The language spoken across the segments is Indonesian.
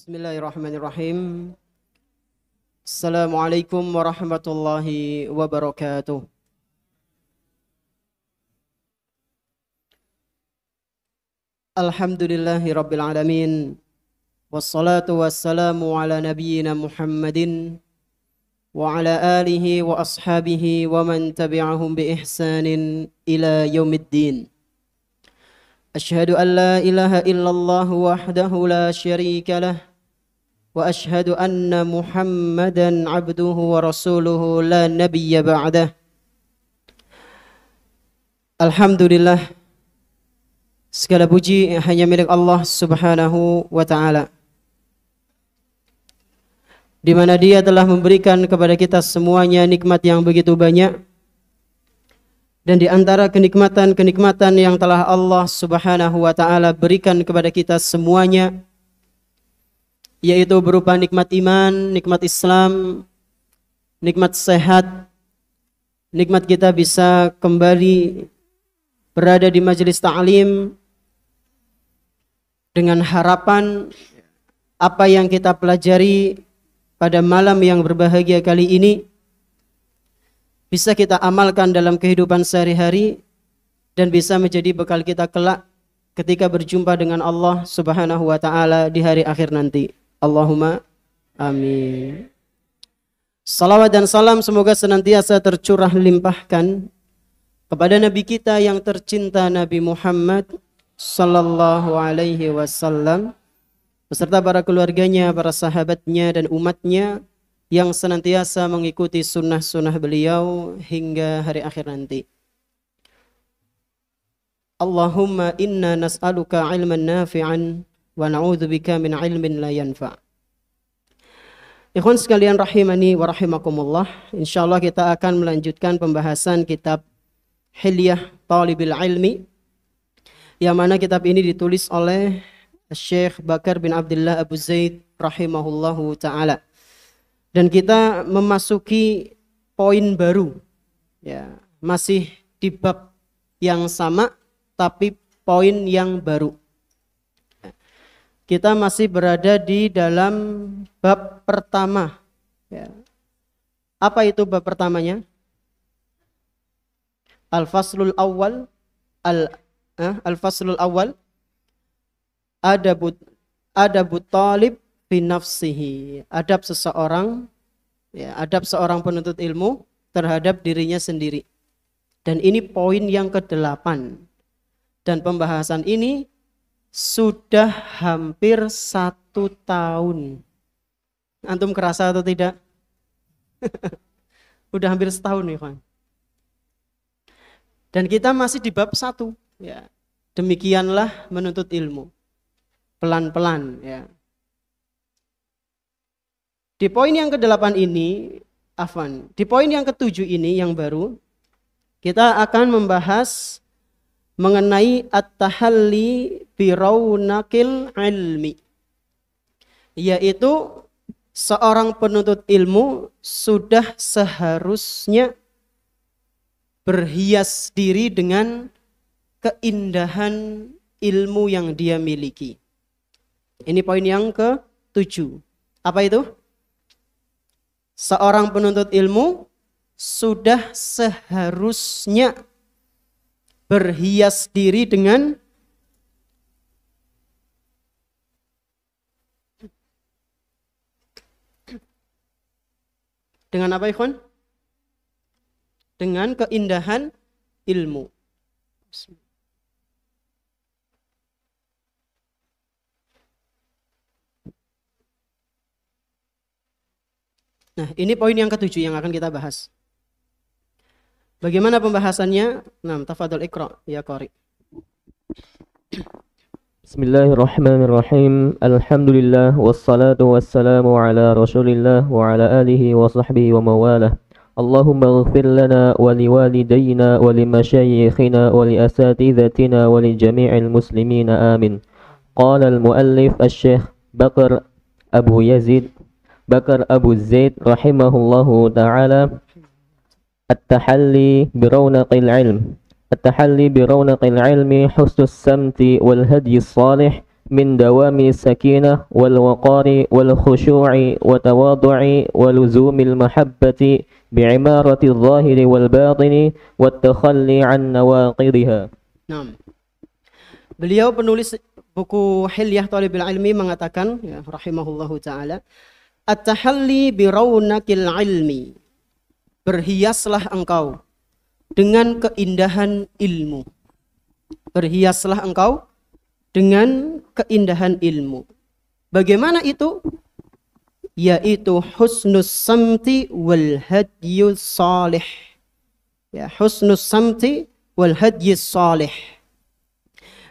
Bismillahirrahmanirrahim. Assalamualaikum warahmatullahi wabarakatuh. Alhamdulillahi rabbil alamin. Wassalatu wassalamu ala nabiyyina Muhammadin wa ala alihi wa ashabihi wa man tabi'ahum bi ihsanin ila yaumiddin. Ashhadu an la ilaha illallah wahdahu la syarika lah wa ashhadu anna Muhammadan abduhu wa rasuluhu la nabiyya ba'dah. Alhamdulillah, segala puji hanya milik Allah Subhanahu wa ta'ala, di mana Dia telah memberikan kepada kita semuanya nikmat yang begitu banyak. Dan di antara kenikmatan-kenikmatan yang telah Allah Subhanahu wa ta'ala berikan kepada kita semuanya, yaitu berupa nikmat iman, nikmat Islam, nikmat sehat, nikmat kita bisa kembali berada di majelis ta'lim dengan harapan apa yang kita pelajari pada malam yang berbahagia kali ini bisa kita amalkan dalam kehidupan sehari-hari dan bisa menjadi bekal kita kelak ketika berjumpa dengan Allah Subhanahu wa ta'ala di hari akhir nanti. Allahumma amin. Salawat dan salam semoga senantiasa tercurah limpahkan kepada Nabi kita yang tercinta, Nabi Muhammad sallallahu alaihi wasallam, beserta para keluarganya, para sahabatnya dan umatnya yang senantiasa mengikuti sunnah-sunnah beliau hingga hari akhir nanti. Allahumma inna nas'aluka ilman nafi'an wa na'udzubika min ilmin la yanfa'. Ikhwan sekalian rahimani wa rahimakumullah, insyaallah kita akan melanjutkan pembahasan kitab Hilyah Thalibil Ilmi, yang mana kitab ini ditulis oleh Syekh Bakar bin Abdullah Abu Zaid rahimahullahu ta'ala. Dan kita memasuki poin baru, ya, masih di bab yang sama tapi poin yang baru. Kita masih berada di dalam bab pertama, ya. Apa itu bab pertamanya? Al-faslul awal, Al-faslul awal, adabut talib fi nafsihi, adab seseorang, ya, adab seorang penuntut ilmu terhadap dirinya sendiri. Dan ini poin yang ke-8. Dan pembahasan ini sudah hampir 1 tahun. Antum kerasa atau tidak? Udah hampir setahun nih, kawan. Dan kita masih di bab 1, ya. Demikianlah menuntut ilmu. Pelan-pelan, ya. Di poin yang ke-8 ini, di poin yang ke-7 ini yang baru, kita akan membahas mengenai at-tahalli bi raunaqil ilmi, yaitu seorang penuntut ilmu sudah seharusnya berhias diri dengan keindahan ilmu yang dia miliki. Ini poin yang ke-7. Apa itu? Seorang penuntut ilmu sudah seharusnya berhias diri dengan apa, ikhwan? Dengan keindahan ilmu. Nah, ini poin yang ke-7 yang akan kita bahas. Bagaimana pembahasannya? Nah, tafadhol iqra ya qari. Bismillahirrahmanirrahim. Alhamdulillah wassalatu wassalamu ala Rasulillah wa ala alihi wa sahbihi wa mawalah. Allahumma ighfir lana wa liwalidayna wa limashayikhina wa liasatidatina wa li jami'il muslimina amin. Qala al-muallif asy-syekh Bakar Abu Zaid rahimahullahu ta'ala, التحلي برونق العلم. التحلي برونق العلم حسن السمت والهدي الصالح من دوام السكينة والوقار والخشوع وتواضع ولزوم المحبة بعمارة الظاهر والباطن والتخلي عن نواقضها. Nah, beliau penulis buku Hilyah Thalibil Ilmi mengatakan, ya, rahimahullahu ta'ala, at-tahalli biraunakil ilmi, berhiaslah engkau dengan keindahan ilmu. Berhiaslah engkau dengan keindahan ilmu. Bagaimana itu? Yaitu husnus samti wal hadyus salih. Ya, husnus samti wal hadyus salih.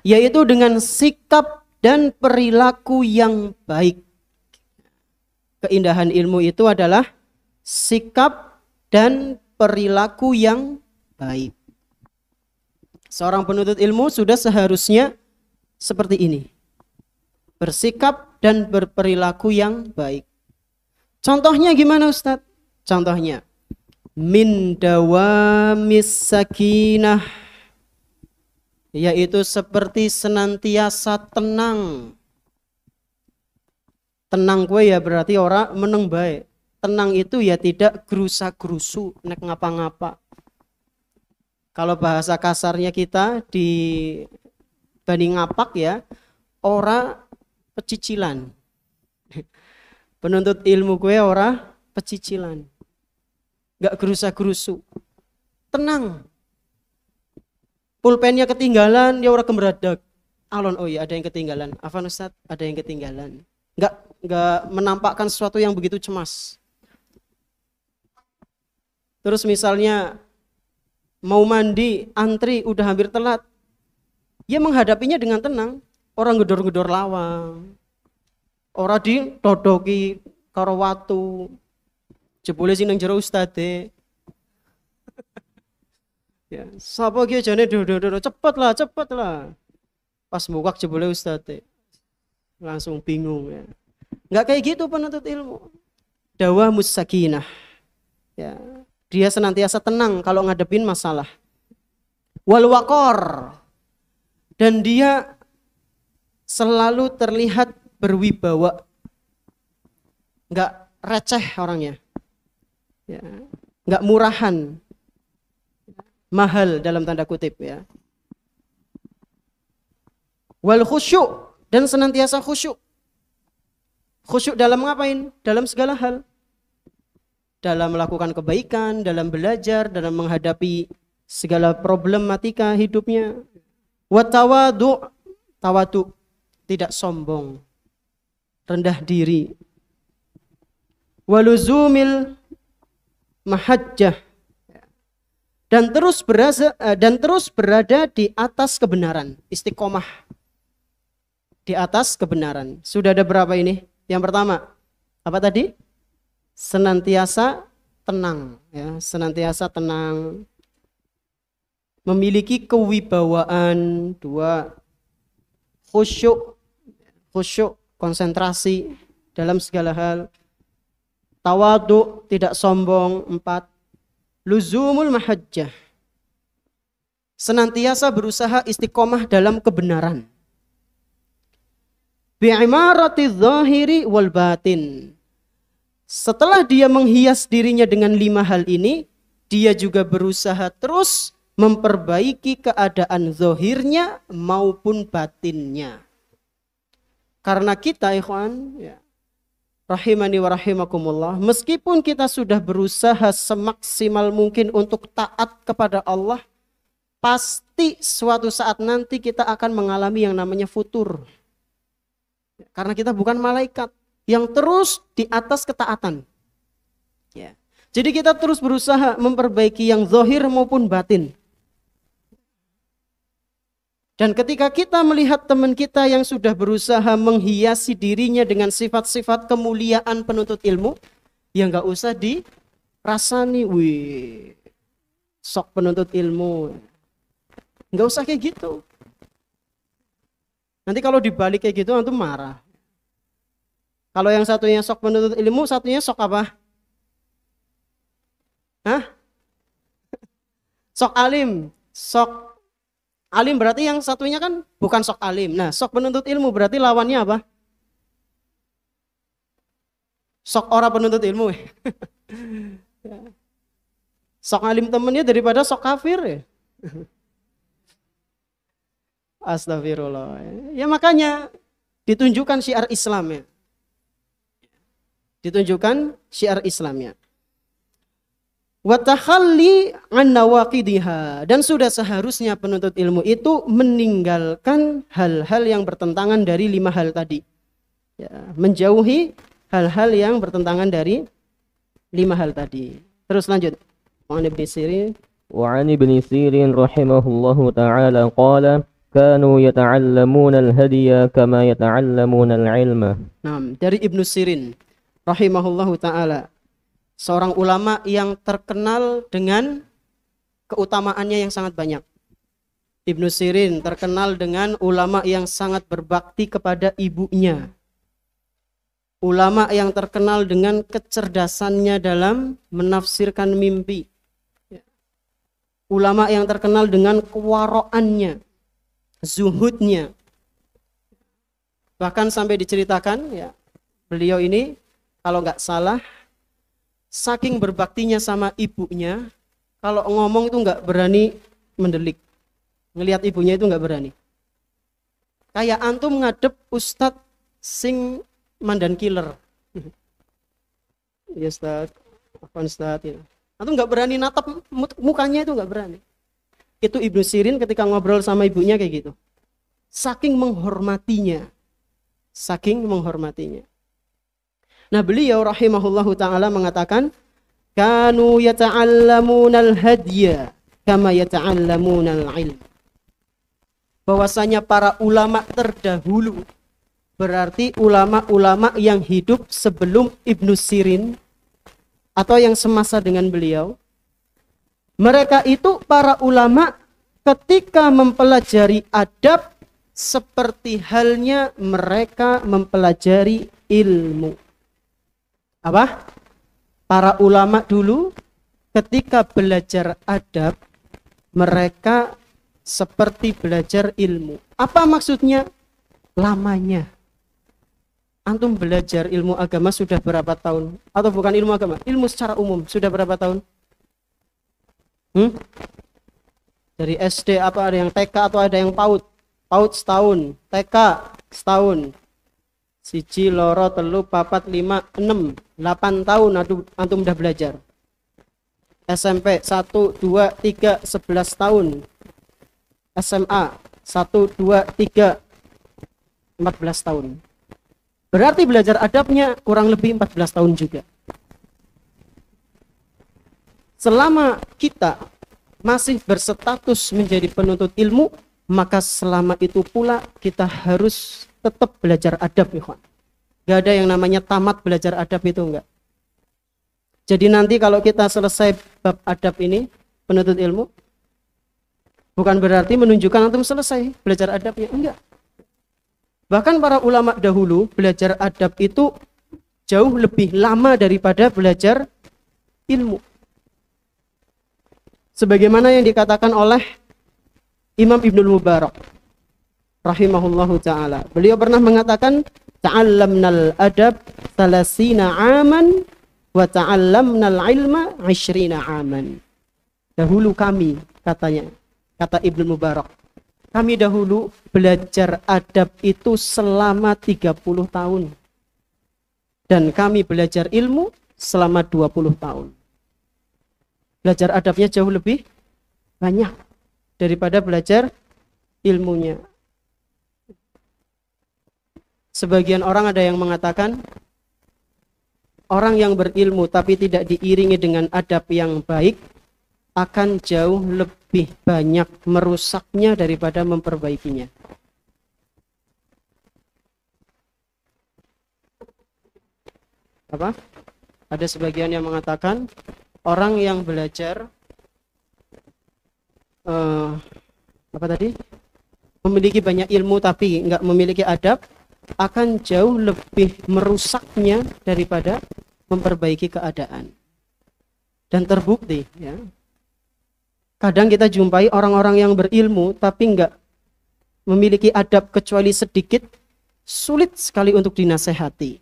Yaitu dengan sikap dan perilaku yang baik. Keindahan ilmu itu adalah sikap dan perilaku yang baik. Seorang penuntut ilmu sudah seharusnya seperti ini. Bersikap dan berperilaku yang baik. Contohnya gimana Ustadz? Contohnya, min dawamis sakinah, yaitu seperti senantiasa tenang. Tenang gue ya berarti orang meneng baik. Tenang itu ya tidak gerusa-gerusu, nek ngapa-ngapa. Kalau bahasa kasarnya kita di Bani Ngapak ya, ora pecicilan. Penuntut ilmu gue ora pecicilan. Gak gerusa-gerusu. Tenang. Pulpennya ketinggalan, dia ora kemeradak. Alon, oh iya ada yang ketinggalan. Afan Ustaz, ada yang ketinggalan. Gak menampakkan sesuatu yang begitu cemas. Terus misalnya mau mandi, antri udah hampir telat. Dia menghadapinya dengan tenang. Orang gedor-gedor lawang. Orang ditodoki karo watu. Jebule sing nang jero ustade. Ya, sapa ki jane do cepet lah. Pas mukak jebule ustade. Langsung bingung ya. Enggak kayak gitu penuntut ilmu. Dawamus sakinah. Ya, dia senantiasa tenang kalau ngadepin masalah. Wal waqar. Dan dia selalu terlihat berwibawa. Enggak receh orangnya. Ya, enggak murahan. Mahal dalam tanda kutip ya. Wal khusyuk, dan senantiasa khusyuk. Khusyuk dalam ngapain? Dalam segala hal. Dalam melakukan kebaikan, dalam belajar, dalam menghadapi segala problematika hidupnya. Wa tawadu, tawadu, tidak sombong, rendah diri. Waluzumil mahajjah, dan terus berada di atas kebenaran, istiqomah di atas kebenaran. Sudah ada berapa ini? Yang pertama, apa tadi? Senantiasa tenang, ya, senantiasa tenang. Memiliki kewibawaan. Dua, khusyuk, konsentrasi dalam segala hal. Tawadu, tidak sombong. 4, luzumul mahajjah, senantiasa berusaha istiqomah dalam kebenaran. Bi'imarati zahiri wal batin, setelah dia menghias dirinya dengan 5 hal ini, dia juga berusaha terus memperbaiki keadaan zahirnya maupun batinnya. Karena kita ikhwan, ya, rahimani wa rahimakumullah, meskipun kita sudah berusaha semaksimal mungkin untuk taat kepada Allah, pasti suatu saat nanti kita akan mengalami yang namanya futur. Karena kita bukan malaikat yang terus di atas ketaatan. Ya. Jadi kita terus berusaha memperbaiki yang zahir maupun batin. Dan ketika kita melihat teman kita yang sudah berusaha menghiasi dirinya dengan sifat-sifat kemuliaan penuntut ilmu, ya nggak usah dirasani, wih, sok penuntut ilmu. Nggak usah kayak gitu. Nanti kalau dibalik kayak gitu, antum marah. Kalau yang satunya sok penuntut ilmu, satunya sok apa? Hah? Sok alim, sok Alim berarti yang satunya kan bukan sok alim. Nah, sok penuntut ilmu berarti lawannya apa? Sok ora penuntut ilmu. Sok alim temennya daripada sok kafir ya. Astagfirullah. Ya makanya ditunjukkan syiar Islamnya. Ditunjukkan syiar Islamnya. Wa takhalli an nawaqidiha, dan sudah seharusnya penuntut ilmu itu meninggalkan hal-hal yang bertentangan dari 5 hal tadi. Ya, menjauhi hal-hal yang bertentangan dari 5 hal tadi. Terus lanjut. Wa Ibnu Sirin. Wa an Ibnu Sirin rahimahullahu ta'ala qala kanu yata'allamuna al-hadiya kama yata'allamuna al-ilma. Nah, dari Ibnu Sirin rahimahullahu ta'ala, seorang ulama yang terkenal dengan keutamaannya yang sangat banyak. Ibnu Sirin terkenal dengan ulama yang sangat berbakti kepada ibunya. Ulama yang terkenal dengan kecerdasannya dalam menafsirkan mimpi. Ulama yang terkenal dengan kewaraannya, zuhudnya. Bahkan sampai diceritakan ya, beliau ini kalau nggak salah saking berbaktinya sama ibunya, kalau ngomong itu nggak berani mendelik. Ngelihat ibunya itu nggak berani. Kayak antum ngadep ustadz sing mandan killer. Ya ustadz, apa ustadz ya. Antum nggak berani natap mukanya, itu nggak berani. Itu Ibnu Sirin ketika ngobrol sama ibunya kayak gitu. Saking menghormatinya. Saking menghormatinya. Nah, beliau rahimahullahu ta'ala mengatakan kanu yata'allamuna al-hadya kama yata'allamuna al-ilm. Bahwasanya para ulama terdahulu, berarti ulama-ulama yang hidup sebelum Ibnu Sirin atau yang semasa dengan beliau, mereka itu para ulama ketika mempelajari adab seperti halnya mereka mempelajari ilmu. Apa? Para ulama dulu ketika belajar adab, mereka seperti belajar ilmu. Apa maksudnya? Lamanya. Antum belajar ilmu agama sudah berapa tahun? Atau bukan ilmu agama, ilmu secara umum sudah berapa tahun? Dari SD apa ada yang TK atau ada yang PAUD? PAUD setahun, TK setahun. 1, 2, 3, 4, 5, 6, 8 tahun antum udah belajar. SMP 1, 2, 3, 11 tahun. SMA 1, 2, 3, 14 tahun. Berarti belajar adabnya kurang lebih 14 tahun juga. Selama kita masih berstatus menjadi penuntut ilmu, maka selama itu pula kita harus tetap belajar adab, ikhwan. Gak ada yang namanya tamat belajar adab itu, enggak. Jadi nanti kalau kita selesai bab adab ini, penuntut ilmu, bukan berarti menunjukkan antum selesai belajar adabnya, enggak. Bahkan para ulama dahulu belajar adab itu jauh lebih lama daripada belajar ilmu. Sebagaimana yang dikatakan oleh Imam Ibnul Mubarak rahimahullahu ta'ala. Beliau pernah mengatakan, ta'allamnal adab 30 aman wa ta'allamnal ilma 20 aman. Dahulu kami, katanya, kata Ibnu Mubarak, kami dahulu belajar adab itu selama 30 tahun. Dan kami belajar ilmu selama 20 tahun. Belajar adabnya jauh lebih banyak daripada belajar ilmunya. Sebagian orang ada yang mengatakan orang yang berilmu tapi tidak diiringi dengan adab yang baik akan jauh lebih banyak merusaknya daripada memperbaikinya. Apa? Ada sebagian yang mengatakan orang yang belajar apa tadi? Memiliki banyak ilmu tapi nggak memiliki adab akan jauh lebih merusaknya daripada memperbaiki keadaan. Dan terbukti ya, kadang kita jumpai orang-orang yang berilmu tapi enggak memiliki adab kecuali sedikit, sulit sekali untuk dinasehati.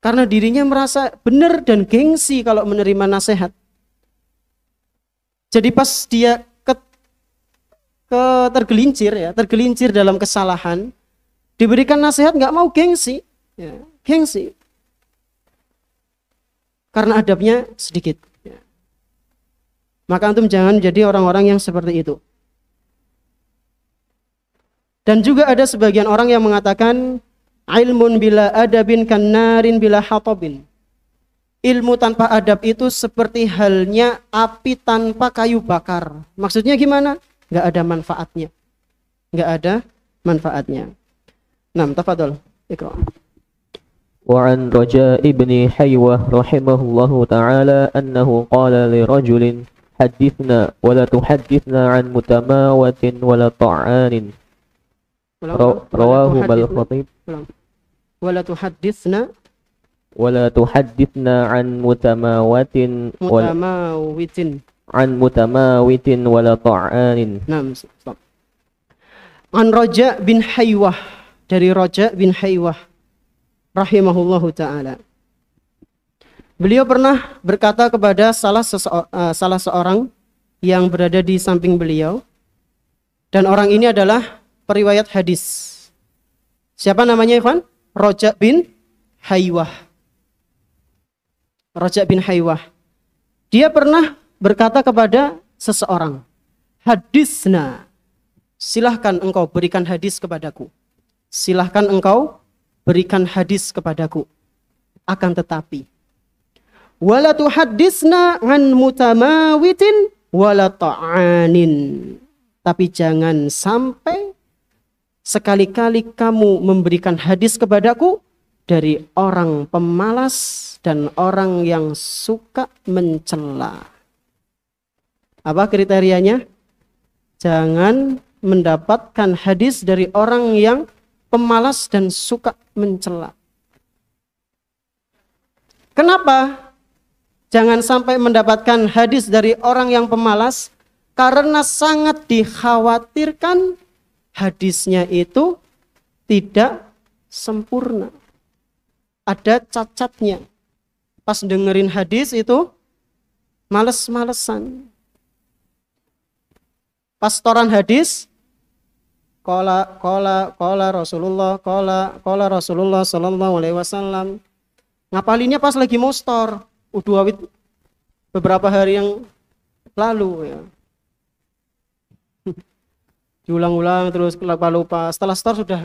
Karena dirinya merasa benar dan gengsi kalau menerima nasihat. Jadi pas dia tergelincir dalam kesalahan, diberikan nasihat nggak mau, gengsi, ya, gengsi. Karena adabnya sedikit. Ya. Maka antum jangan jadi orang-orang yang seperti itu. Dan juga ada sebagian orang yang mengatakan ilmun bila adabin kannarin bila hatabin. Ilmu tanpa adab itu seperti halnya api tanpa kayu bakar. Maksudnya gimana? Nggak ada manfaatnya. Nggak ada manfaatnya. Nah, tafadhol, Iqra. وعن رجاء بن حيوة رحمه الله تعالى أنه قال لرجل حدثنا ولا تحدثنا عن متماوت ولا طعان رواه الخطيب ولا تحدثنا عن متماوت ولا طعان. نعم. عن رجاء bin Haywah, dari Raja bin Haywah rahimahullahu ta'ala. Beliau pernah berkata kepada salah seorang yang berada di samping beliau, dan orang ini adalah periwayat hadis. Siapa namanya, Ikhwan? Raja bin Haywah. Raja bin Haywah. Dia pernah berkata kepada seseorang, hadisna, silahkan engkau berikan hadis kepadaku. Silahkan engkau berikan hadis kepadaku. Akan tetapi, wala tuhaddisna an mutamawitin wala ta'anin. Tapi jangan sampai sekali-kali kamu memberikan hadis kepadaku dari orang pemalas dan orang yang suka mencela. Apa kriterianya? Jangan mendapatkan hadis dari orang yang pemalas dan suka mencela. Kenapa jangan sampai mendapatkan hadis dari orang yang pemalas? Karena sangat dikhawatirkan hadisnya itu tidak sempurna. Ada cacatnya. Pas dengerin hadis itu males-malesan. Pastoran hadis, qala Rasulullah sallallahu alaihi wasallam. Ngapalinnya pas lagi mustor, awit beberapa hari yang lalu ya. Diulang-ulang terus lupa. Setelah store sudah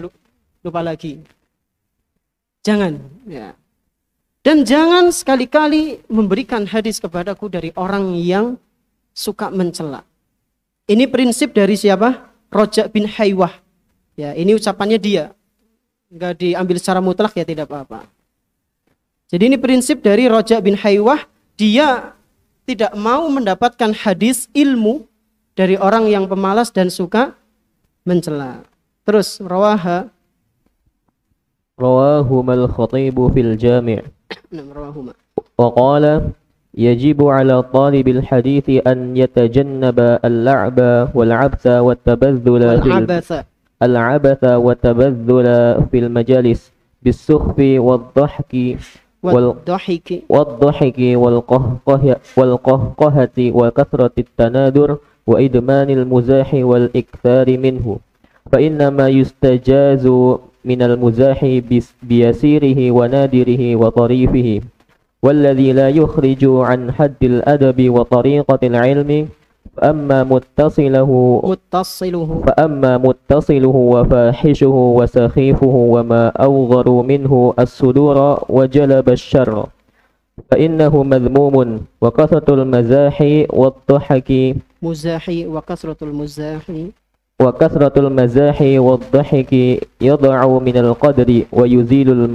lupa lagi. Jangan ya. Dan jangan sekali-kali memberikan hadis kepadaku dari orang yang suka mencela. Ini prinsip dari siapa? Raja bin Haywah. Ya, ini ucapannya dia. Enggak diambil secara mutlak ya, tidak apa-apa. Jadi ini prinsip dari Raja bin Haywah. Dia tidak mau mendapatkan hadis ilmu dari orang yang pemalas dan suka mencela. Terus rawahuma al-Khatib fil Jami'. Rawahuma. Wa qala yajibu 'ala talibil hadits an yatajannaba al-la'ba wal-'abtha wat-tabadhdhula fil majalis bis-sukhfi wad-dhahki wal-qahqahati wa kathrati at-tanadur wa idmanil muzahi wal ikthari minhu fa inna ma yustajazu minal muzahi biyasirihi wa nadirihi wa tarifihi walladhi la yukhriju an haddil adabi wa tariqatil ilmi fa amma muttasiluhu wa fahishuhu wa sakhifuhu wa ma awgharu minhu as-sudura wa jalaba asy-syarra fa innahu madhmumun wa kathatul mazahi wat dhahaki wa kasratul mazahi wad-dhahiki yad'u minal qadri wa yuzilul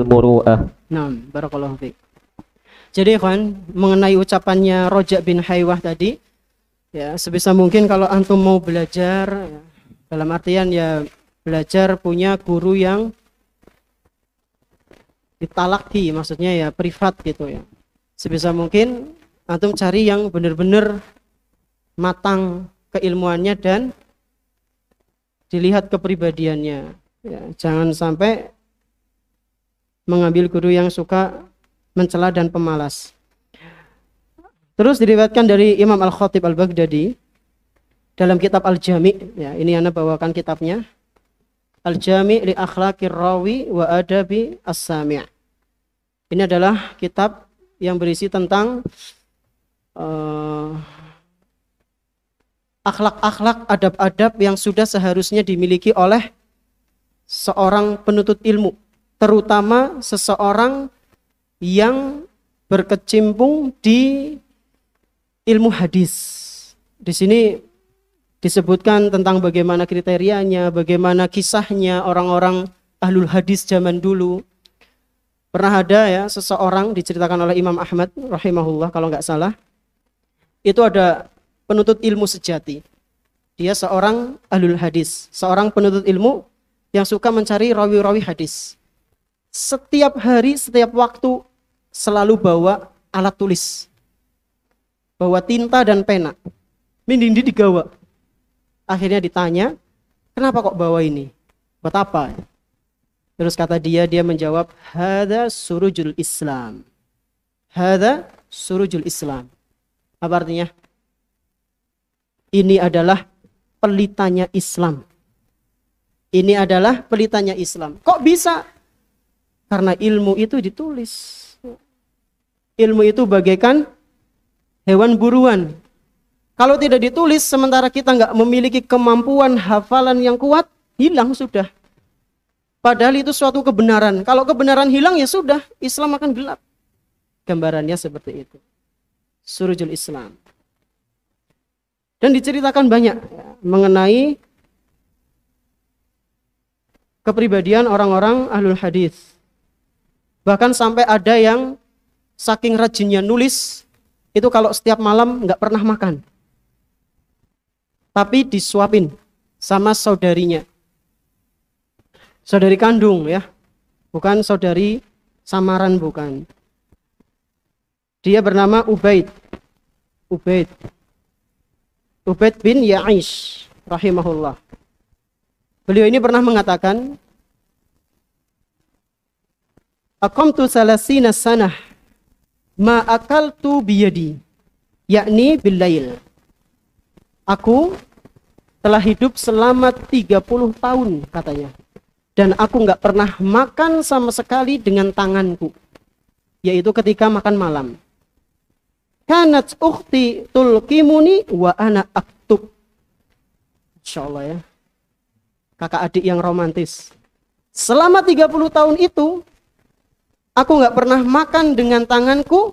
muru'ah. Naam, barakallahu fiik. Jadi ikhwan, mengenai ucapannya Raja bin Haywah tadi, ya sebisa mungkin kalau antum mau belajar, ya, dalam artian ya belajar punya guru yang ditalaki, maksudnya ya privat gitu ya. Sebisa mungkin antum cari yang benar-benar matang keilmuannya dan dilihat kepribadiannya. Ya, jangan sampai mengambil guru yang suka mencela dan pemalas. Terus diriwayatkan dari Imam Al-Khatib Al-Baghdadi dalam kitab Al-Jami', ya, ini Anda bawakan kitabnya. Al-Jami' li akhlaqir rawi wa adabi as-sami'. Ini adalah kitab yang berisi tentang akhlak-akhlak, adab-adab yang sudah seharusnya dimiliki oleh seorang penuntut ilmu, terutama seseorang yang berkecimpung di ilmu hadis. Di sini disebutkan tentang bagaimana kriterianya, bagaimana kisahnya orang-orang ahlul hadis zaman dulu. Pernah ada ya seseorang, diceritakan oleh Imam Ahmad rahimahullah kalau nggak salah, itu ada penuntut ilmu sejati. Dia seorang ahlul hadis, seorang penuntut ilmu yang suka mencari rawi-rawi hadis. Setiap hari, setiap waktu selalu bawa alat tulis, bawa tinta dan pena. Mindindi digawa. Akhirnya ditanya, kenapa kok bawa ini? Buat apa? Terus kata dia menjawab, hadza surujul Islam. Hadza surujul Islam. Apa artinya? Ini adalah pelitanya Islam. Ini adalah pelitanya Islam. Kok bisa? Karena ilmu itu ditulis. Ilmu itu bagaikan hewan buruan. Kalau tidak ditulis, sementara kita nggak memiliki kemampuan hafalan yang kuat, hilang sudah. Padahal itu suatu kebenaran. Kalau kebenaran hilang, ya sudah, Islam akan gelap. Gambarannya seperti itu. Surujul Islam. Dan diceritakan banyak ya, mengenai kepribadian orang-orang ahlul hadis. Bahkan sampai ada yang saking rajinnya nulis, itu kalau setiap malam nggak pernah makan. Tapi disuapin sama saudarinya. Saudari kandung ya. Bukan saudari samaran, bukan. Dia bernama Ubaid. Ubaid bin Ya'ish rahimahullah. Beliau ini pernah mengatakan, aqamtu salasina sanah ma akaltu biyadi, yakni billail. Aku telah hidup selama 30 tahun katanya, dan aku nggak pernah makan sama sekali dengan tanganku, yaitu ketika makan malam. Kanat ukhti tulqimuni wa ana aktub. Insyaallah ya, kakak adik yang romantis. Selama 30 tahun itu aku nggak pernah makan dengan tanganku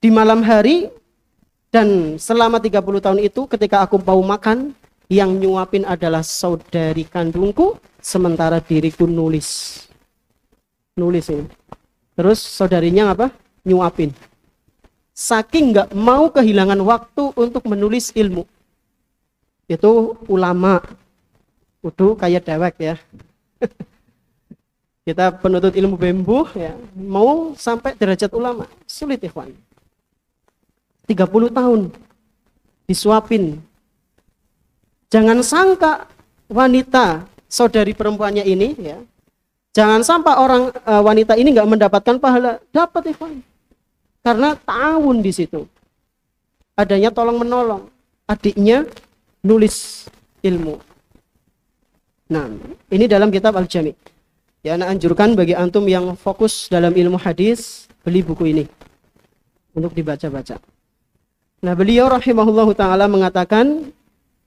di malam hari, dan selama 30 tahun itu ketika aku mau makan, yang nyuapin adalah saudari kandungku, sementara diriku nulis ini. Terus saudarinya apa? Nyuapin. Saking nggak mau kehilangan waktu untuk menulis ilmu. Itu ulama. Udah kayak dewek ya. Kita penuntut ilmu bembuh ya, mau sampai derajat ulama, sulit ikhwan. 30 tahun disuapin. Jangan sangka wanita saudari perempuannya ini ya, jangan sampai orang wanita ini nggak mendapatkan pahala. Dapat ikhwan. Karena ta'awun di situ. Adanya tolong menolong. Adiknya nulis ilmu. Nah, ini dalam kitab Al-Jami'. Ya, anak anjurkan bagi antum yang fokus dalam ilmu hadis, beli buku ini untuk dibaca-baca. Nah, beliau rahimahullahu ta'ala mengatakan,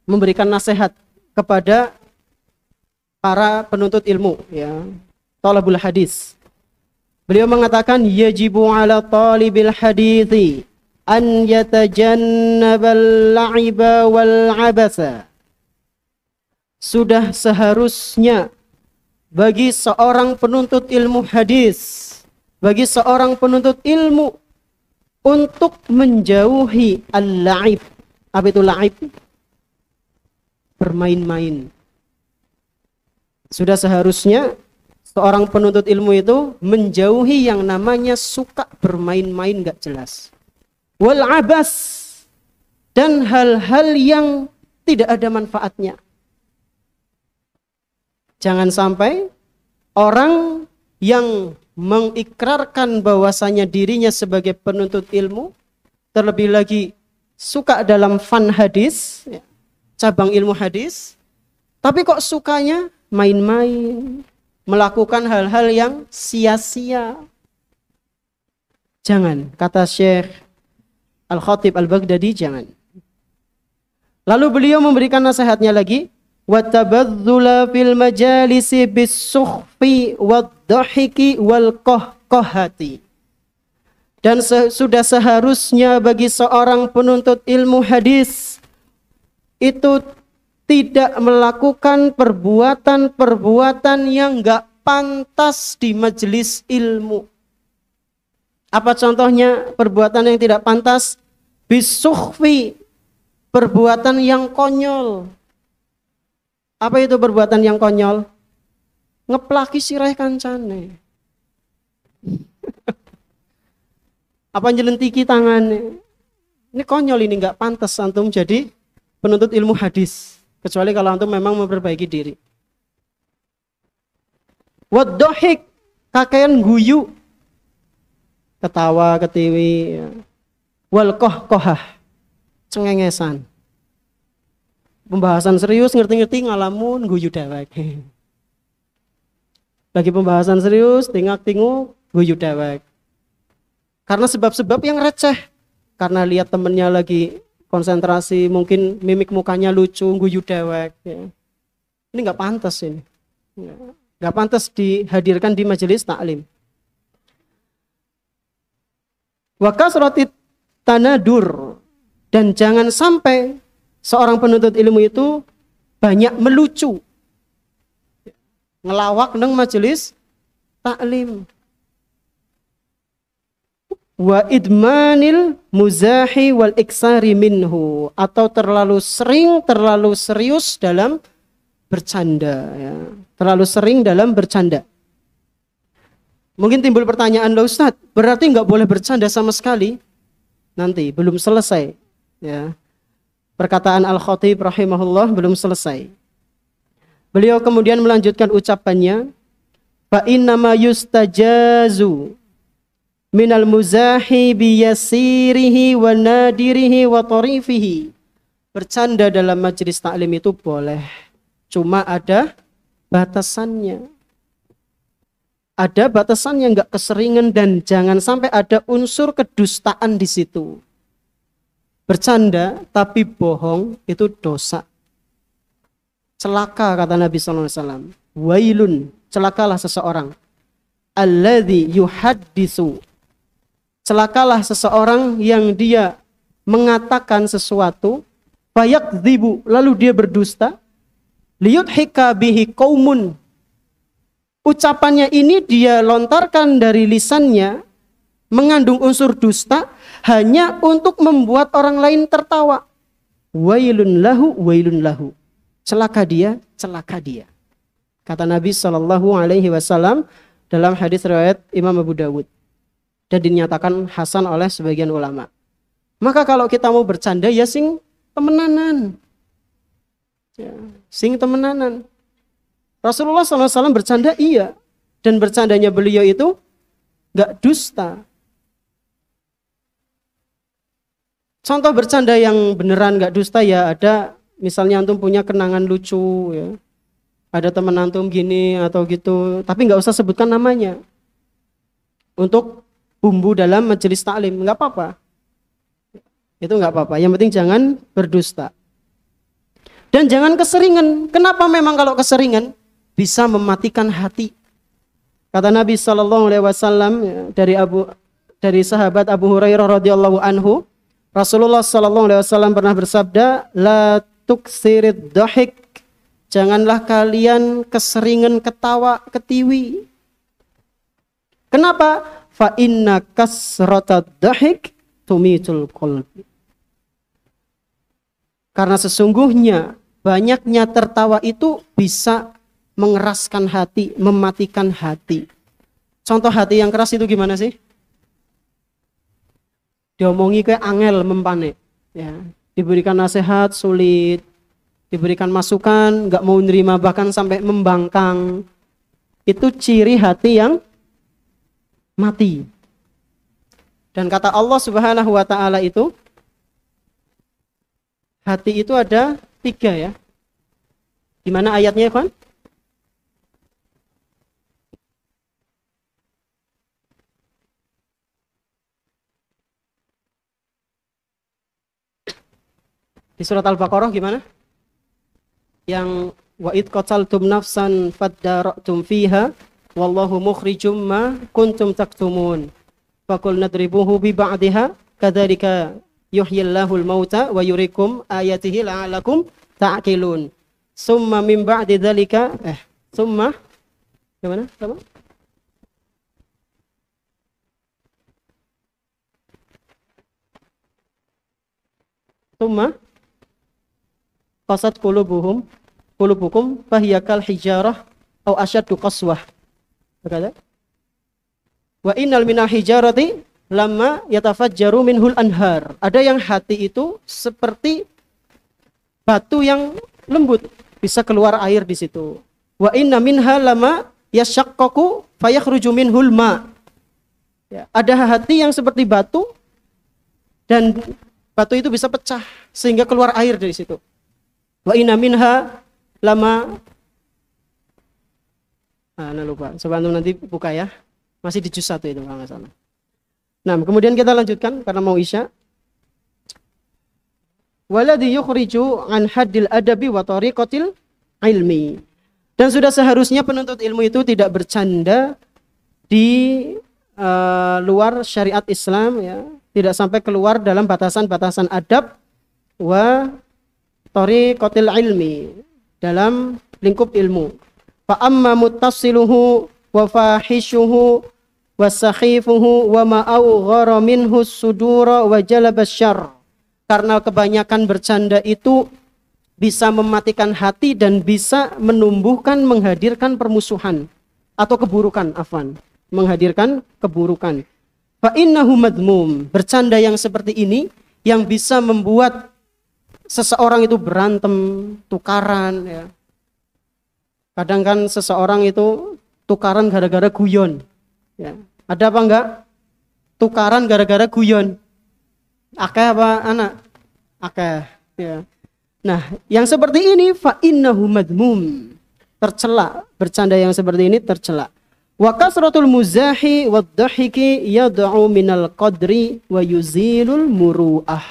memberikan nasihat kepada para penuntut ilmu ya, talabul hadis. Beliau mengatakan, yajibu ala talibil hadithi an yatajannabal la'iba wal abasa. Sudah seharusnya bagi seorang penuntut ilmu hadis, bagi seorang penuntut ilmu untuk menjauhi al-la'ib. Apa itu la'ib? Bermain-main. Sudah seharusnya seorang penuntut ilmu itu menjauhi yang namanya suka bermain-main gak jelas. Wal abas, dan hal-hal yang tidak ada manfaatnya. Jangan sampai orang yang mengikrarkan bahwasanya dirinya sebagai penuntut ilmu, terlebih lagi suka dalam fan hadis, cabang ilmu hadis, tapi kok sukanya main-main, melakukan hal-hal yang sia-sia. Jangan, kata Syekh Al-Khatib Al-Baghdadi, jangan. Lalu beliau memberikan nasihatnya lagi, watabadzula fil majalisi bis-sukhfi wad-dhahiki wal-qahqahati. Dan sudah seharusnya bagi seorang penuntut ilmu hadis itu tidak melakukan perbuatan-perbuatan yang enggak pantas di majelis ilmu. Apa contohnya perbuatan yang tidak pantas? Bisukhfi, perbuatan yang konyol. Apa itu perbuatan yang konyol? Ngeplaki sirah kancane. Apa nyelentiki tangannya? Ini konyol, ini enggak pantas antum jadi penuntut ilmu hadis. Kecuali kalau antum memang memperbaiki diri. Waddohik, kakean guyu, ketawa, ketiwi, wal kohah, cengengesan. Pembahasan serius, ngerti-ngerti ngalamun, guyu dewek. Lagi pembahasan serius, tingak-tinguk, guyu dewek. Karena sebab-sebab yang receh. Karena lihat temennya lagi konsentrasi, mungkin mimik mukanya lucu, guyu dewek. Ya. Ini nggak pantas ini. Nggak pantas dihadirkan di majelis taklim. Wa kasratit tanadur, dan jangan sampai seorang penuntut ilmu itu banyak melucu, ngelawak nang majelis taklim. Wa idmanil muzahi wal iksari minhu, atau terlalu sering, terlalu serius dalam bercanda, ya. Terlalu sering dalam bercanda. Mungkin timbul pertanyaan, loh Ustaz, berarti nggak boleh bercanda sama sekali? Nanti belum selesai, ya. Perkataan Al-Khatib rahimahullah belum selesai. Beliau kemudian melanjutkan ucapannya, fa innama yustajazu minal muzahi biyasirihi wa nadirihi wa tarifihi. Bercanda dalam majelis taklim itu boleh, cuma ada batasannya. Ada batasannya, enggak keseringan, dan jangan sampai ada unsur kedustaan di situ. Bercanda tapi bohong itu dosa. Celaka, kata Nabi SAW. Wailun, celakalah seseorang. Alladzi yuhaddisu, celakalah seseorang yang dia mengatakan sesuatu, fayakdzibu, lalu dia berdusta, liyudhika bihi qaumun. Ucapannya ini dia lontarkan dari lisannya, mengandung unsur dusta, hanya untuk membuat orang lain tertawa. Wailun lahu, wailun lahu. Celaka dia, celaka dia. Kata Nabi SAW dalam hadis riwayat Imam Abu Dawud. Dan dinyatakan hasan oleh sebagian ulama. Maka kalau kita mau bercanda, ya sing temenanan. Ya, sing temenanan. Rasulullah SAW bercanda, iya. Dan bercandanya beliau itu gak dusta. Contoh bercanda yang beneran gak dusta ya ada, misalnya antum punya kenangan lucu, ya. Ada teman antum gini atau gitu, tapi gak usah sebutkan namanya. Untuk bumbu dalam majelis taklim, gak apa-apa. Itu gak apa-apa, yang penting jangan berdusta. Dan jangan keseringan. Kenapa memang kalau keseringan? Bisa mematikan hati. Kata Nabi SAW dari sahabat Abu Hurairah radhiyallahu anhu, Rasulullah SAW pernah bersabda, la tuksirid dhahik, janganlah kalian keseringan ketawa ketiwi. Kenapa? Fa inna kasratad dhahik tumitul qalbi. Karena sesungguhnya banyaknya tertawa itu bisa mengeraskan hati, mematikan hati. Contoh hati yang keras itu gimana sih? Diomongi kayak angel mempane, ya. diberikan nasihat sulit, diberikan masukan nggak mau nerima, bahkan sampai membangkang. Itu ciri hati yang mati. Dan kata Allah Subhanahu wa ta'ala itu, hati itu ada 3 ya. Di mana ayatnya, kan? Di surat Al-Baqarah gimana? Yang wa id qataltum nafsan fadara'tum fiha wallahu mukhrijum ma kuntum taktumun. Faqul nadribuhu bi ba'dihha kadzalika yuhyillahu al-mauta wa yuriikum ayatihi la'allakum ta'qilun. Summa min ba'di dzalika summa gimana? Sama? Summa qasat qulubukum fahiyakal hijarah au asyaddu qaswah. Berkata, wa innal minal hijarati lamma yatafajjaru minhul anhar. Ada yang hati itu seperti batu yang lembut, bisa keluar air di situ. Wa inna minha lama yashaqqaqu fayakhruju minhul ma. Ya, ada hati yang seperti batu dan batu itu bisa pecah sehingga keluar air dari situ. Wa inna minha lama lupa. Coba nanti buka ya. Masih di juz 1 itu kalau nggak salah. Nah, kemudian kita lanjutkan karena mau isya. Waladhi yukhriju an haddil adabi wa tariqatil ilmi. Dan sudah seharusnya penuntut ilmu itu tidak bercanda di luar syariat Islam ya, tidak sampai keluar dalam batasan-batasan adab wa tariqatil ilmi, dalam lingkup ilmu. Fa amma muttasiluhu wa fahishuhu wa sakhifuhu wa ma awghara minhu sudura wa jalaba syarr. Karena kebanyakan bercanda itu bisa mematikan hati dan bisa menumbuhkan, menghadirkan permusuhan atau keburukan, menghadirkan keburukan. Fa innahu madmum. Bercanda yang seperti ini yang bisa membuat seseorang itu berantem, tukaran ya. Kadang kan seseorang itu tukaran gara-gara guyon ya. Ada apa enggak? Tukaran gara-gara guyon. Akeh apa anak? Akeh ya. Nah, yang seperti ini fa innahu madmum. Tercela, bercanda yang seperti ini tercela. Wa kasratul muzahi wad-dhahiki yad'u minal qadri wa yuzilul muru'ah.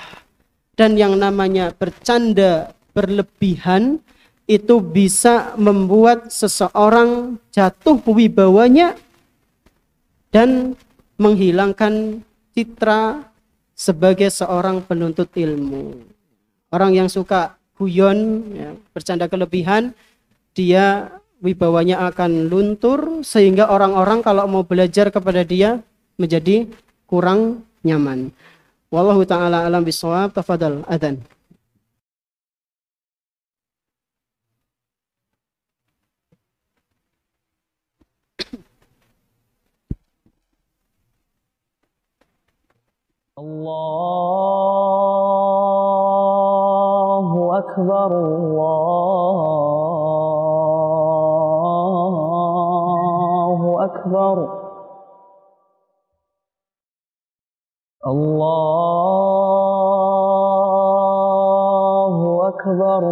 Dan yang namanya bercanda berlebihan itu bisa membuat seseorang jatuh wibawanya dan menghilangkan citra sebagai seorang penuntut ilmu. Orang yang suka guyon, ya, bercanda kelebihan, dia wibawanya akan luntur sehingga orang-orang kalau mau belajar kepada dia menjadi kurang nyaman. Wallahu ta'ala alam bisawab. Tafadhal adzan. Allahu akbar, Allahu akbar. Allahu akbar,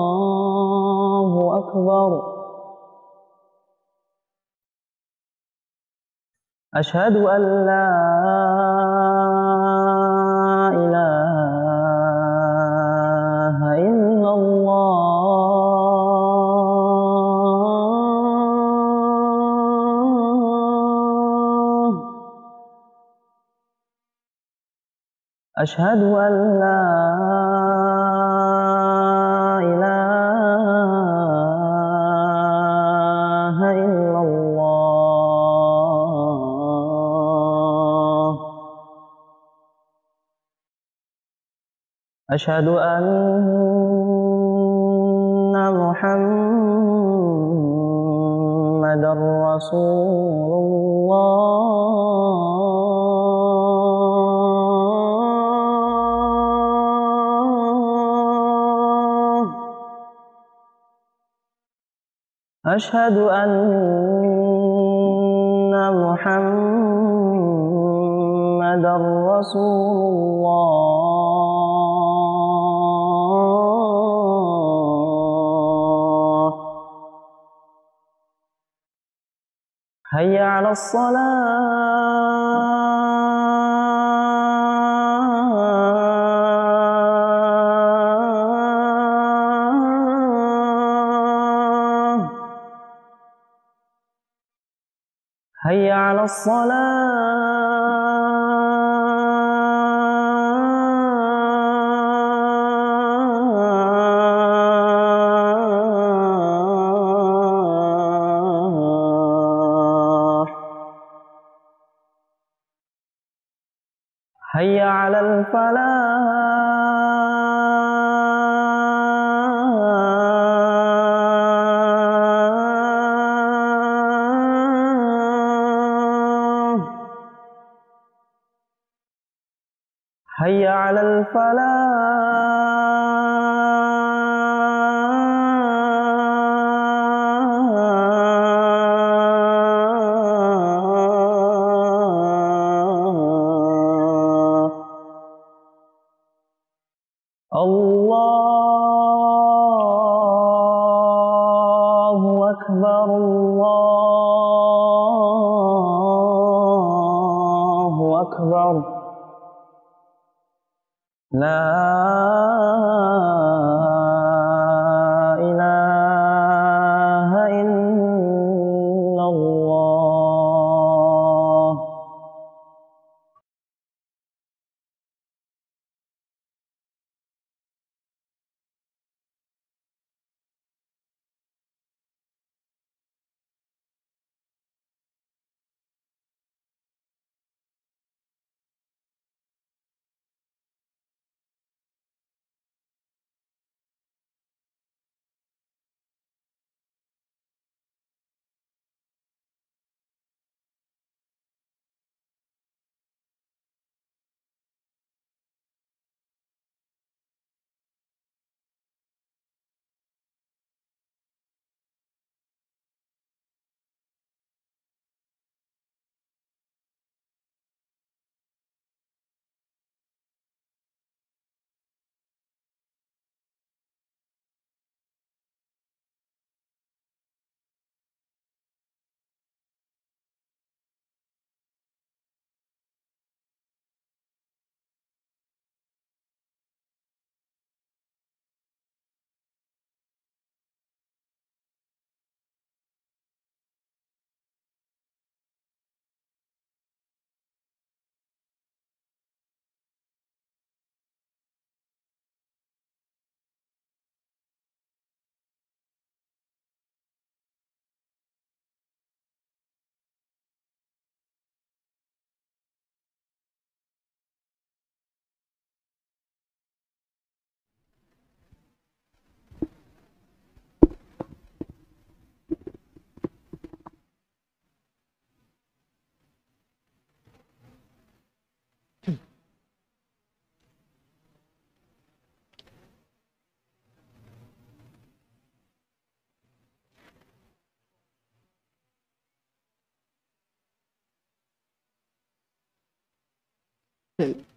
Allahu akbar. Asyhadu an la ilaha illallah. Asyhadu an la ilaha illallah. Asyhadu anna Muhammadar رسول الله أشهد أن محمدا رسول الله حي على الصلاة حي على الصلاة حي على الفلاح حي على الفلاح الله أكبر الله أكبر لا إله إلا الله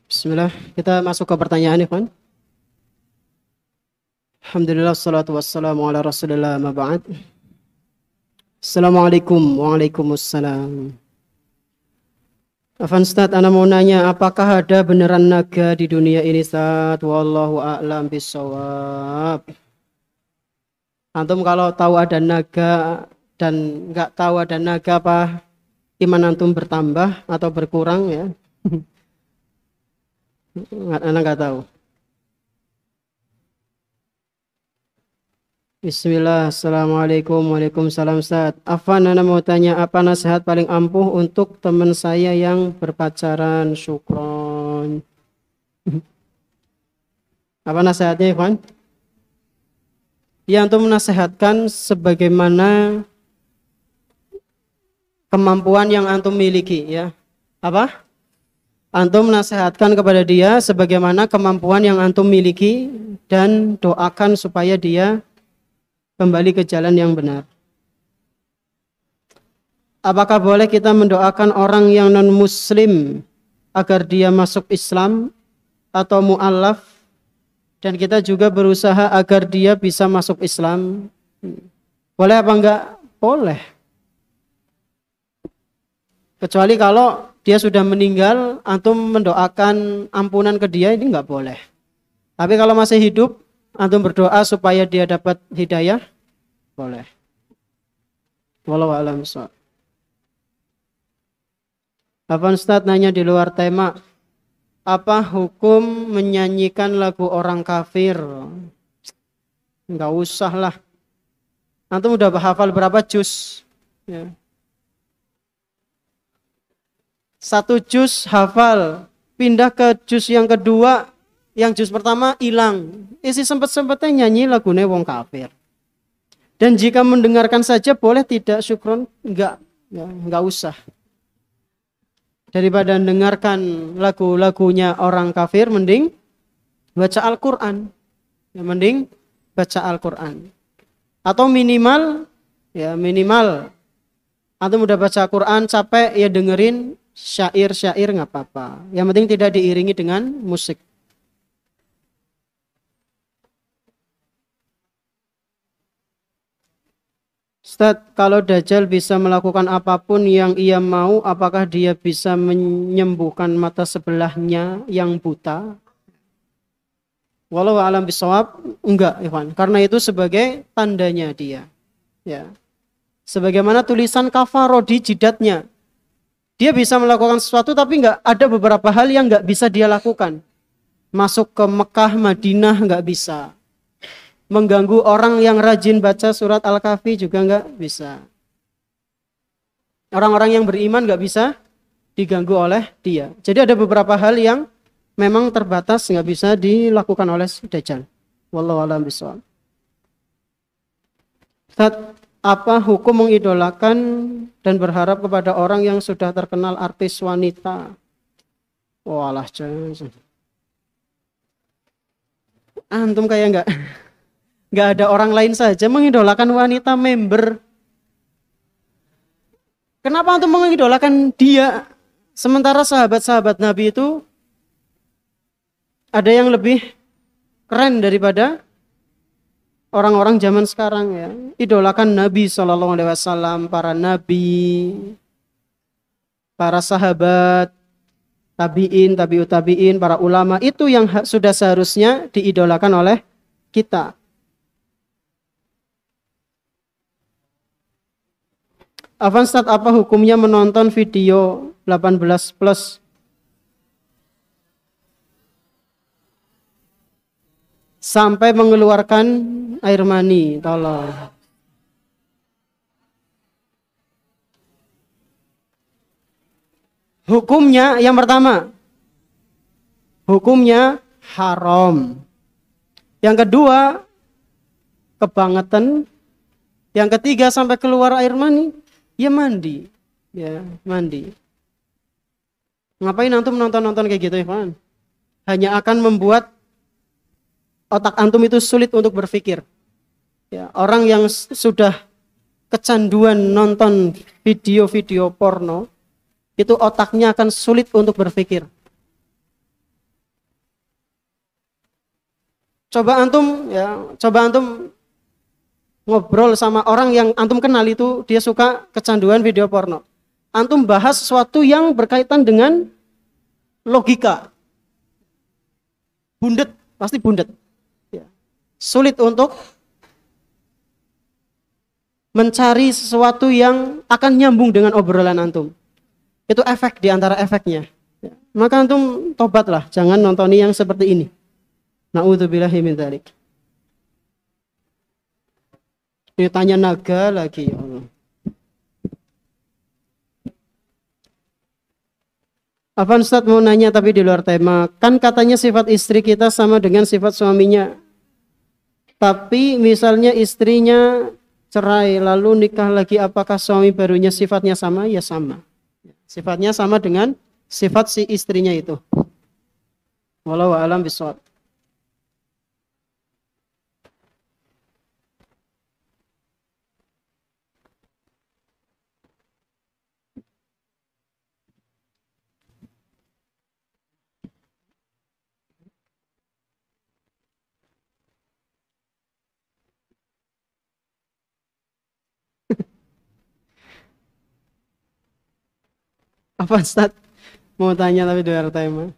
Bismillah, kita masuk ke pertanyaan, Ikhwan. Alhamdulillah, salatu wassalamu ala rasulillah, ma ba'd. Assalamualaikum. Waalaikumsalam. Afan Ustaz, ana mau nanya, apakah ada beneran naga di dunia ini, Ustaz? Wallahu a'lam bishawab. Antum kalau tahu ada naga dan nggak tahu ada naga, apa iman antum bertambah atau berkurang ya? Anak nggak tahu. Bismillah, assalamualaikum, waalaikumsalam Ustaz. Afan, ana mau tanya, apa nasihat paling ampuh untuk teman saya yang berpacaran? Syukron. Apa nasihatnya, Ikhwan? Ya, untuk menasehatkan sebagaimana kemampuan yang antum miliki, ya. Apa? Antum nasihatkan kepada dia sebagaimana kemampuan yang antum miliki dan doakan supaya dia kembali ke jalan yang benar. Apakah boleh kita mendoakan orang yang non-muslim agar dia masuk Islam atau mu'allaf, dan kita juga berusaha agar dia bisa masuk Islam? Boleh apa enggak? Boleh. Kecuali kalau dia sudah meninggal, antum mendoakan ampunan ke dia, ini enggak boleh. Tapi kalau masih hidup, antum berdoa supaya dia dapat hidayah, boleh. Wallahu a'lam bishawab. Apa Ustaz nanya di luar tema, apa hukum menyanyikan lagu orang kafir? Enggak usah lah. Antum udah hafal berapa juz? Ya. 1 juz hafal, pindah ke juz yang kedua, yang juz pertama hilang. Isi sempet-sempetnya nyanyi lagunya wong kafir. Dan jika mendengarkan saja boleh, tidak syukron, enggak, ya, enggak usah. Daripada mendengarkan lagu-lagunya orang kafir, mending baca Al-Quran. Ya, mending baca Al-Quran. Atau minimal, antum udah baca Al-Quran, capek, ya dengerin syair-syair nggak apa-apa. Yang penting tidak diiringi dengan musik. Ustaz, kalau Dajjal bisa melakukan apapun yang ia mau, apakah dia bisa menyembuhkan mata sebelahnya yang buta? Walau alam bisawab, enggak, Ikhwan. Karena itu sebagai tandanya dia. Ya. Sebagaimana tulisan kafaro di jidatnya. Dia bisa melakukan sesuatu, tapi enggak, ada beberapa hal yang enggak bisa dia lakukan. Masuk ke Mekah, Madinah enggak bisa. Mengganggu orang yang rajin baca surat Al-Kahfi juga enggak bisa. Orang-orang yang beriman enggak bisa diganggu oleh dia. Jadi ada beberapa hal yang memang terbatas, enggak bisa dilakukan oleh Dajjal. Wallahu a'lam bishawab. Ustaz, apa hukum mengidolakan dan berharap kepada orang yang sudah terkenal artis wanita? Walah, antum kayak enggak ada orang lain saja mengidolakan wanita member. Kenapa antum mengidolakan dia? Sementara sahabat-sahabat Nabi itu ada yang lebih keren daripada orang-orang zaman sekarang, ya. Idolakan Nabi SAW, para nabi, para sahabat, tabi'in, tabi'ut tabi'in, para ulama. Itu yang sudah seharusnya diidolakan oleh kita. Afwan Ustaz, apa hukumnya menonton video 18+ sampai mengeluarkan air mani? Tolong. Hukumnya yang pertama, hukumnya haram. Yang kedua, kebangetan. Yang ketiga, sampai keluar air mani, ya mandi. Ya, mandi. Ngapain antum nonton-nonton kayak gitu, Ikhwan? Hanya akan membuat otak antum itu sulit untuk berpikir. Ya, orang yang sudah kecanduan nonton video-video porno, itu otaknya akan sulit untuk berpikir. Coba antum ngobrol sama orang yang antum kenal itu dia suka kecanduan video porno. Antum bahas sesuatu yang berkaitan dengan logika. Bundet, pasti bundet. Ya. Sulit untuk mencari sesuatu yang akan nyambung dengan obrolan antum. Itu efek di antara efeknya. Ya. Maka antum tobatlah, jangan nonton yang seperti ini. Na'udzubillahi min dzalik. Ini tanya naga lagi, ya Allah. Apa Ustaz mau nanya tapi di luar tema. Kan katanya sifat istri kita sama dengan sifat suaminya. Tapi misalnya istrinya cerai lalu nikah lagi, apakah suami barunya sifatnya sama? Ya sama. Sifatnya sama dengan sifat si istrinya itu. Wallahu a'lam bishawab. Apa Ustaz? Mau tanya tapi di luar tema.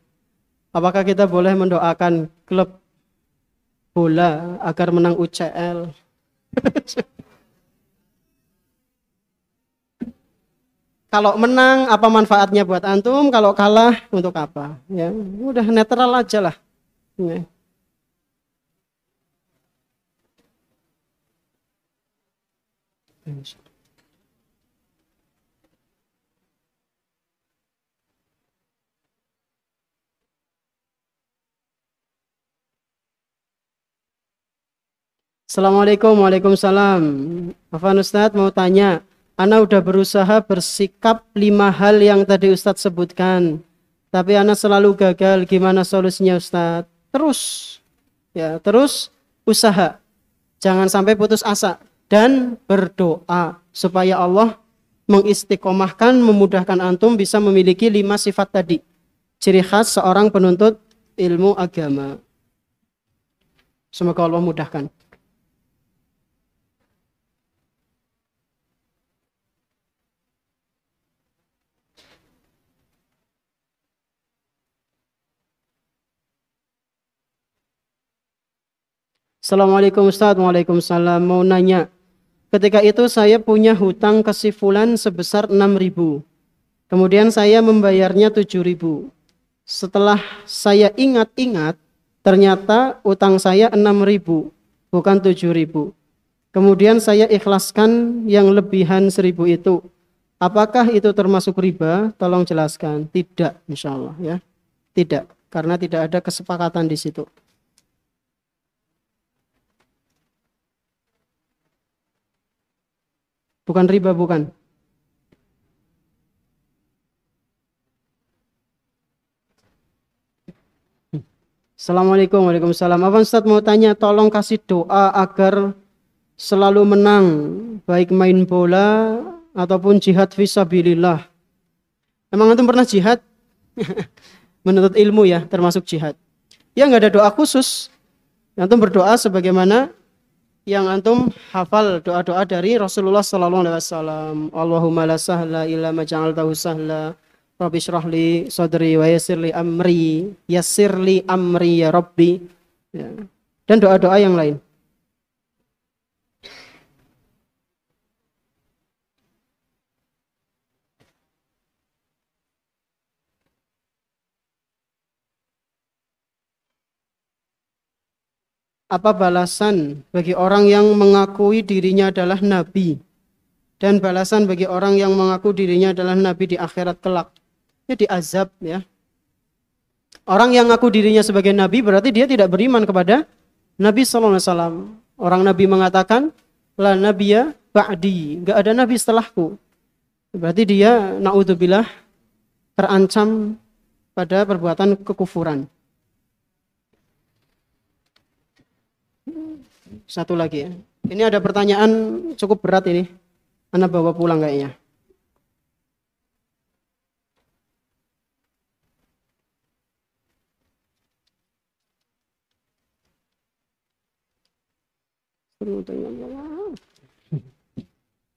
Apakah kita boleh mendoakan klub bola agar menang UCL? Kalau menang apa manfaatnya buat antum? Kalau kalah untuk apa? Ya, udah netral aja lah. Ya. Assalamualaikum, waalaikumsalam. Afan Ustadz mau tanya, Ana udah berusaha bersikap 5 hal yang tadi Ustadz sebutkan, tapi Ana selalu gagal. Gimana solusinya Ustadz? Terus usaha, jangan sampai putus asa dan berdoa supaya Allah mengistiqomahkan, memudahkan antum bisa memiliki 5 sifat tadi, ciri khas seorang penuntut ilmu agama. Semoga Allah mudahkan. Assalamualaikum Ustaz. Waalaikumsalam. Mau nanya, ketika itu saya punya hutang ke si fulan sebesar 6.000. Kemudian saya membayarnya 7.000. Setelah saya ingat-ingat, ternyata utang saya 6.000, bukan 7.000. Kemudian saya ikhlaskan yang lebihan 1.000 itu. Apakah itu termasuk riba? Tolong jelaskan. Tidak, insya Allah ya. Tidak, karena tidak ada kesepakatan di situ. Bukan riba, bukan. Assalamualaikum, waalaikumsalam. Abang Ustadz mau tanya, tolong kasih doa agar selalu menang, baik main bola ataupun jihad fisabilillah. Emang antum pernah jihad? Menuntut ilmu ya, termasuk jihad. Ya nggak ada doa khusus. Antum berdoa sebagaimana yang antum hafal doa-doa dari Rasulullah sallallahu alaihi wasallam. Allahumma la sahla illa ma ja'altahu sahla. Rabbi shrah li sadri wa yassir li amri. Yassir li amri ya Rabbi. Ya. Dan doa-doa yang lain. Apa balasan bagi orang yang mengakui dirinya adalah nabi, dan balasan bagi orang yang mengaku dirinya adalah nabi di akhirat kelak? Ya diazab ya. Orang yang ngaku dirinya sebagai nabi berarti dia tidak beriman kepada Nabi sallallahu alaihi wasallam. Orang nabi mengatakan la nabiyya ba'di, enggak ada nabi setelahku. Berarti dia naudzubillah terancam pada perbuatan kekufuran. Satu lagi ya. Ini ada pertanyaan cukup berat ini. Anda bawa pulang kayaknya.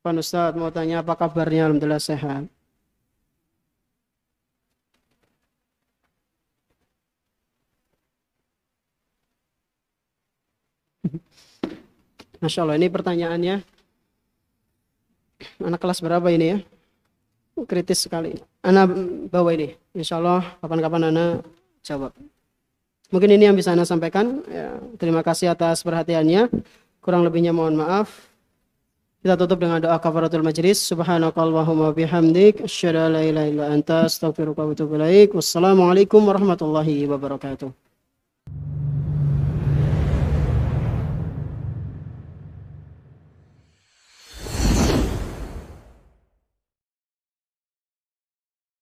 Pak Ustadz mau tanya apa kabarnya? Alhamdulillah sehat. Masya Allah, ini pertanyaannya anak kelas berapa ini ya? Kritis sekali. Anak bawa ini, insya Allah kapan-kapan anak jawab. Mungkin ini yang bisa anak sampaikan ya, terima kasih atas perhatiannya. Kurang lebihnya mohon maaf. Kita tutup dengan doa kafaratul majlis. Subhanakallahumma bihamdik asyhadu an la ilaha illa anta astaghfiruka wa atubu ilaik. Wassalamualaikum warahmatullahi wabarakatuh.